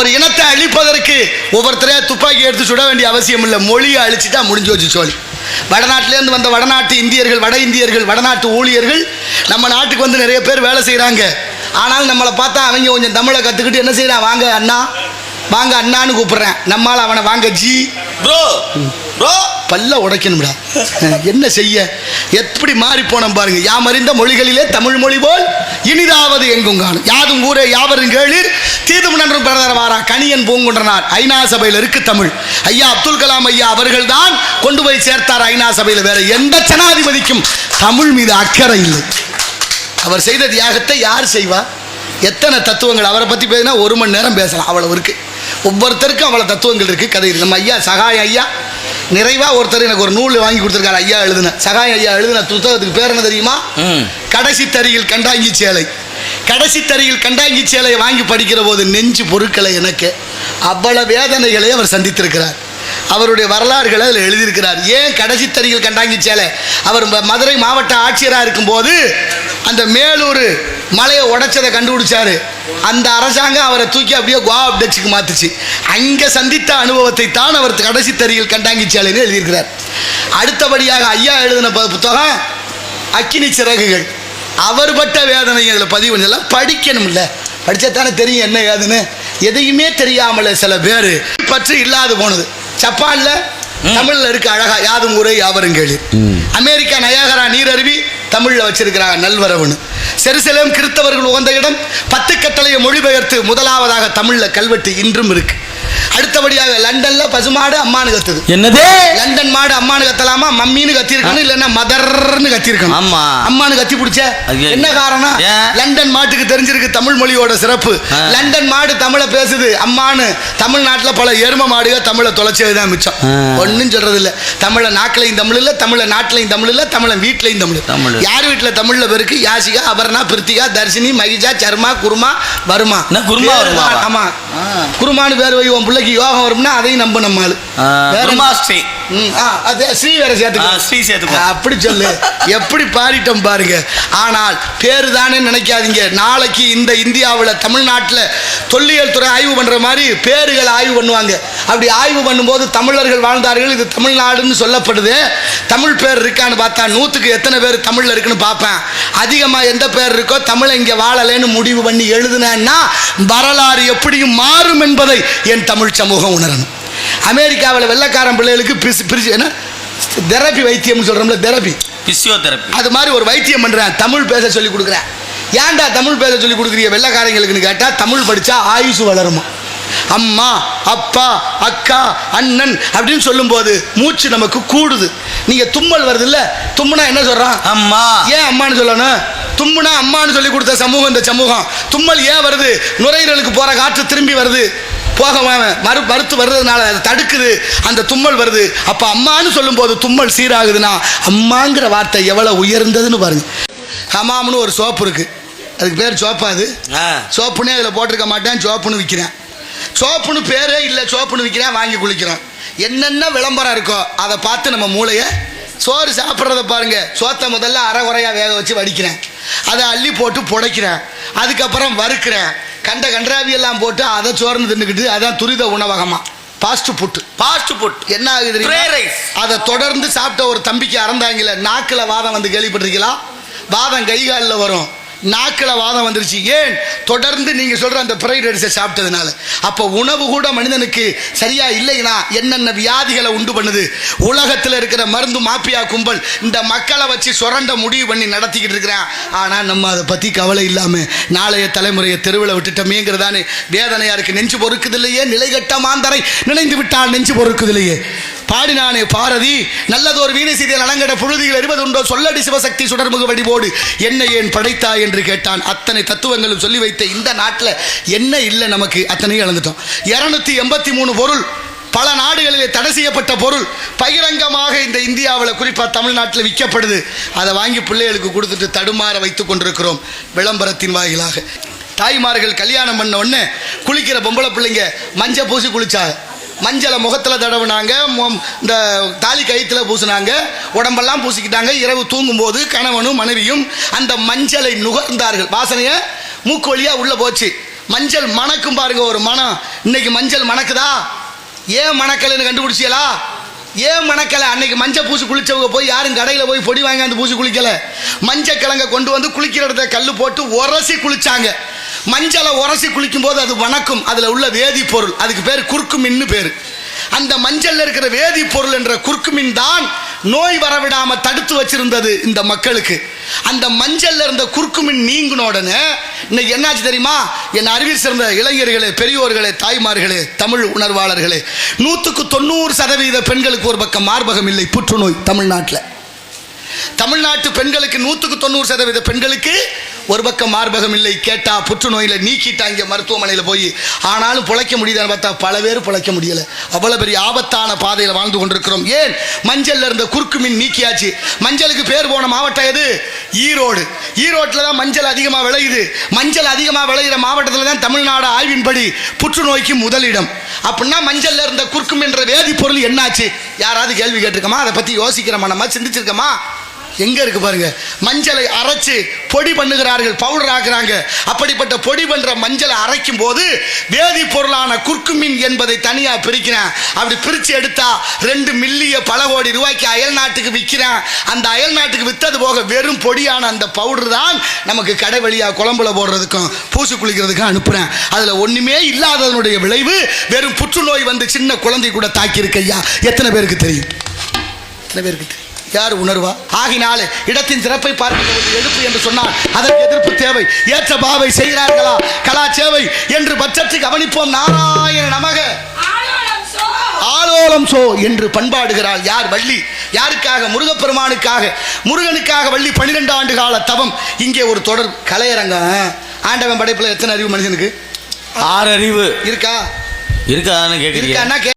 ஒரு இனத்தை அழிப்பதற்கு ஒவ்வொருத்தரையா துப்பாக்கி எடுத்து சுட வேண்டிய அவசியம் இல்லை. மொழியை அழிச்சிட்டா முடிஞ்சு வச்சு சோழி. வடநாட்டிலேருந்து வந்த வடநாட்டு இந்தியர்கள், வட இந்தியர்கள், வடநாட்டு ஊழியர்கள் நம்ம நாட்டுக்கு வந்து நிறைய பேர் வேலை செய்கிறாங்க. ஆனால் நம்மளை பார்த்தா அவங்க கொஞ்சம் தமிழை கற்றுக்கிட்டு என்ன செய்யறான், வாங்க அண்ணா, வாங்க அண்ணான்னு கூப்பிடுறேன். நம்மளால் அவனை வாங்க ஜி ப்ரோ ப்ரோ பல்ல உடைக்கணும்டா. என்ன செய்ய, எப்படி மாறி போனோம் பாருங்க. யாம் அறிந்த மொழிகளிலே தமிழ் மொழி போல் இனிதாவது எங்கும் காணும். யாதும் ஊரே யாவரும் கேளீர் தீதும் நன்றும் பிறதர வாரா கணியன் பூங்குன்றனார். ஐநா சபையில் இருக்கு தமிழ். ஐயா அப்துல் கலாம் ஐயா அவர்கள் தான் கொண்டு போய் சேர்த்தார் ஐநா சபையில். வேற எந்த ஜனாதிபதிக்கும் தமிழ் மீது அக்கறை இல்லை. அவர் செய்த தியாகத்தை யார் செய்வா? எத்தனை தத்துவங்கள் அவரை பற்றி பேசினா 1 மணி நேரம் பேசலாம், அவ்வளவு இருக்கு. ஒவ்வொருத்தருக்கும் அவ்வளோ தத்துவங்கள் இருக்கு, கதை இருக்கு. நம்ம ஐயா சகாய ஐயா நிறைவாக ஒருத்தர் எனக்கு ஒரு நூல் வாங்கி கொடுத்துருக்காரு. ஐயா எழுதுன சகாய ஐயா எழுதின புத்தகத்துக்கு பேர் என்ன தெரியுமா? கடைசி தறியில் கண்டாங்கி சேலை. கடைசி தறியில் கண்டாங்கி சேலையை வாங்கி படிக்கிற போது நெஞ்சு பொருட்களை எனக்கு அவ்வளவு வேதனைகளை அவர் சந்தித்திருக்கிறார். அவருடைய வரலாறுகளை அதில் எழுதியிருக்கிறார். ஏன் கடைசி தறியில் கண்டாங்கி சேலை? அவர் மதுரை மாவட்ட ஆட்சியராக இருக்கும்போது அந்த மேலூர் மலையை உடைச்சதை கண்டுபிடிச்சாரு. அந்த அரசாங்கம் அவரை தூக்கி அப்படியே கோவா டச்சுக்கு மாத்துச்சு. அங்கே சந்தித்த அனுபவத்தை தான் அவர் கடைசி தறியில் கண்டாங்கி சேலைன்னு எழுதியிருக்கிறார். அடுத்தபடியாக ஐயா எழுதின புத்தகம் அக்கினி சிறகுகள். அவர் பட்ட வேதனை அதில் பதிவு பண்ணலாம். படிக்கணும்ல, படித்தாத்தானே தெரியும் என்ன ஏதுன்னு. எதையுமே தெரியாமல சில பேர் பற்று இல்லாது போனது. ஜப்பான்ல தமிழ்ல இருக்கு அழகா, யாதும் ஊரே யாவரும் கேளீர். அமெரிக்கா நயாகரா நீரருவி தமிழ்ல வச்சிருக்கிறாங்க நல்வரவுன்னு. செருசலேம் கிறிஸ்தவர்கள் உகந்த இடம் 10 கட்டளையை மொழிபெயர்த்து முதலாவதாக தமிழ்ல கல்வெட்டு இன்றும் இருக்கு. அடுத்தபடியாக லண்டன்ல பசுமாடு அம்மானு கத்துது. என்னது? லண்டன் மாடு அம்மானு கத்தலாமா? மம்மின்னு கத்திருக்கணும், இல்லைன்னா மதர்ன்னு கத்திருக்கணும். ஆமா, அம்மானு கத்தி பிடிச்ச என்ன காரணம்? லண்டன் மாட்டுக்கு தெரிஞ்சிருக்கு தமிழ் மொழியோட சிறப்பு. லண்டன் மாடு தமிழை பேசுது அம்மானு. தமிழ்நாட்டில் பல எரும மாடுகள் தமிழை தொலைச்சதுதான் மிச்சம். ஒன்னும் சொல்றது இல்லை. தமிழை நாட்டிலையும் தமிழ் இல்லை, தமிழை நாட்டிலையும் தமிழ் இல்லை, தமிழை வீட்டிலையும் தமிழ். யார் வீட்டில் தமிழ்ல பேருக்கு யாசிகா, அபர்ணா, பிரித்திகா, தர்ஷினி, மகிஜா, சர்மா, குருமா, வருமா. ஆமா, குருமானு பேர் வை உன் பிள்ளைக்கு யோகம் வரும்னா அதையும் நம்ப நம்மால் ஸ்ரீ வேற சேர்த்து அப்படி சொல்லு. எப்படி பாடிட்டோம் பாருங்க. ஆனால் பேரு தானே நினைக்காதீங்க. நாளைக்கு இந்த இந்தியாவில் தமிழ்நாட்டில் தொல்லியல் துறை ஆய்வு பண்ற மாதிரி பேருகள் ஆய்வு பண்ணுவாங்க. அப்படி ஆய்வு பண்ணும்போது தமிழர்கள் வாழ்ந்தார்கள், இது தமிழ்நாடுன்னு சொல்லப்படுது. தமிழ் பேர் இருக்கான்னு பார்த்தா 100க்கு எத்தனை பேர் தமிழ்ல இருக்குன்னு பார்ப்பேன். அதிகமாக எந்த பேர் இருக்கோ தமிழை இங்கே வாழலைன்னு முடிவு பண்ணி எழுதுனேன்னா வரலாறு எப்படியும் மாறும் என்பதை என் தமிழ் சமூகம் உணரணும். அமெரிக்காவில் வெள்ளைக்காரன் பிள்ளைகளுக்கு என்ன தெரப்பி வைத்தியம் சொல்றோம்ல, தெரப்பி, பிசியோதெரப்பி, அது மாதிரி ஒரு வைத்தியம் பண்றேன். தமிழ் பேச சொல்லி கொடுக்குறேன். ஏன்டா தமிழ் பேச சொல்லி கொடுக்குறீங்க வெள்ளைக்காரங்களுக்குன்னு கேட்டா, தமிழ் படிச்சா ஆயுசு வளருமா. அம்மா, அப்பா, அக்கா, அண்ணன் அப்படின்னு சொல்லும் போது மூச்சு நமக்கு கூடுது. நீங்க தும்மல் வருது இல்ல, தும்முனா என்ன சொல்றான்? அம்மா. ஏன் அம்மான்னு சொல்லணும்? தும்முனா அம்மான்னு சொல்லி கொடுத்த சமூகம் இந்த சமூகம். தும்மல் ஏன் வருது? நுரையீரலுக்கு போற காற்று திரும்பி வருது, போக மறுத்து வர்றதுனால அதை தடுக்குது, அந்த தும்மல் வருது. அப்ப அம்மான்னு சொல்லும் போது தும்மல் சீராகுதுன்னா அம்மாங்கிற வார்த்தை எவ்வளவு உயர்ந்ததுன்னு பாருங்க. ஹமாம்னு ஒரு சோப்பு இருக்கு, அதுக்கு பேர் சோப்பா? அது சோப்புன்னே அதில் போட்டிருக்க மாட்டேன், சோப்புன்னு விற்கிறேன். சோப்புன்னு பேரே இல்லை, சோப்புன்னு விற்கிறேன், வாங்கி குளிக்கிறோம். என்னென்ன விளம்பரம் இருக்கோ அதை பார்த்து நம்ம மூளையை, சோறு சாப்பிட்றத பாருங்க. சோத்தை முதல்ல அரைகுறையா வேக வச்சு வடிக்கிறேன், அதை அள்ளி போட்டு புடைக்கிறேன், அதுக்கப்புறம் வறுக்கிறேன், கன்றாவியெல்லாம் போட்டு அதை சோறுன்னு தின்னுக்கிட்டு, அதான் துரித உணவகமா ஃபாஸ்ட் ஃபுட். என்ன ஆகுது? அதை தொடர்ந்து சாப்பிட்ட ஒரு தம்பிக்கு அறந்தாங்கல நாக்கில் வாதம் வந்து கேள்விப்பட்டிருக்கலாம். வாதம் கை காலில் வரும், நாக்கில் வாதம் வந்துருச்சு. ஏன்? தொடர்ந்து நீங்க சொல்ற அந்த ஃப்ரைட் ரைஸை சாப்பிட்டதுனால. அப்போ உணவு கூட மனிதனுக்கு சரியா இல்லைன்னா என்னென்ன வியாதிகளை உண்டு பண்ணுது. உலகத்தில் இருக்கிற மருந்து மாப்பியா கும்பல் இந்த மக்களை வச்சு சுரண்ட முடிவு பண்ணி நடத்திக்கிட்டு இருக்கிறான். ஆனால் நம்ம அதை பற்றி கவலை இல்லாமல் நாளைய தலைமுறையை தெருவில் விட்டுட்டோமேங்கிறதானே வேதனையா இருக்கு. நெஞ்சு பொறுக்குது இல்லையே, நிலைகட்ட மாந்தரை நினைந்து விட்டால் நெஞ்சு பொறுக்குது இல்லையே. பாடினானே பாரதி, நல்லதொரு வீணை செய்திய நலங்கட புழுதிகள் அறிவதுண்டோ, சொல்லடி சிவசக்தி சுடர்முக வடிவோடு என்னை ஏன் படைத்தாய் என்று கேட்டான். அத்தனை தத்துவங்களும் சொல்லி வைத்த இந்த நாட்டில் என்ன இல்லை நமக்கு? அத்தனையும் இழந்துட்டோம். 283 பொருள் பல நாடுகளிலே தடை செய்யப்பட்ட பொருள் பகிரங்கமாக இந்த இந்தியாவில் குறிப்பாக தமிழ்நாட்டில் விற்கப்படுது. அதை வாங்கி பிள்ளைகளுக்கு கொடுத்துட்டு தடுமாற வைத்து கொண்டிருக்கிறோம் விளம்பரத்தின் வாயிலாக. தாய்மார்கள் கல்யாணம் பண்ண உடனே குளிக்கிற பொம்பளை பிள்ளைங்க மஞ்சள் பூசி குளிச்சாங்க. மஞ்சளை முகத்தில் தடவுனாங்க, இந்த தாலி கயிற்றுல பூசினாங்க, உடம்பெல்லாம் பூசிக்கிட்டாங்க. இரவு தூங்கும்போது கணவனும் மனைவியும் அந்த மஞ்சளை நுகர்ந்தார்கள். வாசனையை மூக்கு வழியாக உள்ளே போச்சு. மஞ்சள் மணக்கும் பாருங்க, ஒரு மனம். இன்னைக்கு மஞ்சள் மணக்குதா? ஏன் மணக்கலைன்னு கண்டுபிடிச்சியலா? ஏன் மணக்கலை? அன்னைக்கு மஞ்சள் பூசி குளிச்சவங்க போய் யாரும் கடையில் போய் பொடி வாங்கி அந்த பூசி குளிக்கல. மஞ்சள் கிழங்க கொண்டு வந்து குளிக்கிற இடத்த கல் போட்டு உரசி குளிச்சாங்க. மஞ்சளை உரசி குளிக்கும் போது அது வணக்கும். அதுல உள்ள வேதிப்பொருள், அதுக்கு பேர் குர்குமின்னு பேரு. அந்த மஞ்சள்ல இருக்கிற வேதிப்பொருள் என்ற குர்குமின் தான் நோய் வரவிடாம தடுத்து வச்சிருந்தது இந்த மக்களுக்கு. அந்த மஞ்சள்ல இருந்த குர்குமின் நீங்கின உடனே இன்னைக்கு என்னாச்சு தெரியுமா? என் அறிவில் சிறந்த இளைஞர்களே, பெரியோர்களே, தாய்மார்களே, தமிழ் உணர்வாளர்களே, 190% பெண்களுக்கு ஒரு பக்கம் மார்பகம் இல்லை, புற்றுநோய். தமிழ்நாட்டு பெண்களுக்கு 190% பெண்களுக்கு ஒரு பக்கம் மார்பகம் இல்லை. கேட்டா புற்றுநோயில நீக்கிட்டாங்க மருத்துவமனையில் போய். ஆனாலும் பிழைக்க முடியுதான்னு பார்த்தா பல பேர் பிழைக்க முடியல. அவ்வளவு பெரிய ஆபத்தான பாதையில் வாழ்ந்து கொண்டிருக்கிறோம். ஏன்? மஞ்சள்ல இருந்த குர்குமின் நீக்கியாச்சு. மஞ்சளுக்கு பேர் போன மாவட்டம் எது? ஈரோடு. ஈரோட்டில் தான் மஞ்சள் அதிகமாக விளையுது. மஞ்சள் அதிகமாக விளையிற மாவட்டத்தில் தான் தமிழ்நாடு ஆய்வின்படி புற்றுநோய்க்கு முதலிடம். அப்படின்னா மஞ்சள்ல இருந்த குர்குமின் என்ற வேதிப்பொருள் என்னாச்சு? யாராவது கேள்வி கேட்டிருக்கமா? அதை பத்தி யோசிக்கிறோமா? நம்ம சிந்திச்சிருக்கோமா? எங்க இருக்கு பாருங்க. மஞ்சளை அரைச்சு பொடி பண்ணுகிறார்கள், பவுடர் ஆக்குறாங்க. அப்படிப்பட்ட பொடி பண்ற மஞ்சளை அரைக்கும் போது வேதிப்பொருளான குர்குமின் என்பதை தனியா பிரிக்கிறேன். அப்படி பிரிச்சு எடுத்தா 2 மில்லியன் பல கோடி ரூபாய்க்கு அயல் நாட்டுக்கு விற்கிறேன். அந்த அயல் நாட்டுக்கு வித்தது போக வெறும் பொடியான அந்த பவுடர் தான் நமக்கு கடை வழியா குழம்புல போடுறதுக்கும் பூசி குளிக்கிறதுக்கும் அனுப்புறேன். அதுல ஒண்ணுமே இல்லாததனுடைய விளைவு வெறும் புற்றுநோய் வந்து சின்ன குழந்தை கூட தாக்கி இருக்கையா. எத்தனை பேருக்கு தெரியும்? எத்தனை பேருக்கு தெரியும்? யார் உணர்வா? ஆகினாலே இடத்தின் சிறப்பை பார்க்கிற ஒரு எடுப்பு என்று சொன்னால் அதற்கு எதிர்ப்பு தேவை. ஏற்ற பாவை செய்கிறார்களா கலா சேவை என்று பட்சத்து கவனிப்போம். நாராயண நமக ஆலோலம் சோ என்று பண்பாடுகிறாள். யார்? வள்ளி. யாருக்காக? முருகப்பெருமானுக்காக. முருகனுக்காக வள்ளி 12 ஆண்டு கால தவம். இங்கே ஒரு தொடர் கலையரங்கம். ஆண்டவன் படைப்புல எத்தனை அறிவு மனுஷனுக்கு? 6 அறிவு இருக்கா? இருக்கான்னு கேட்குறீங்க.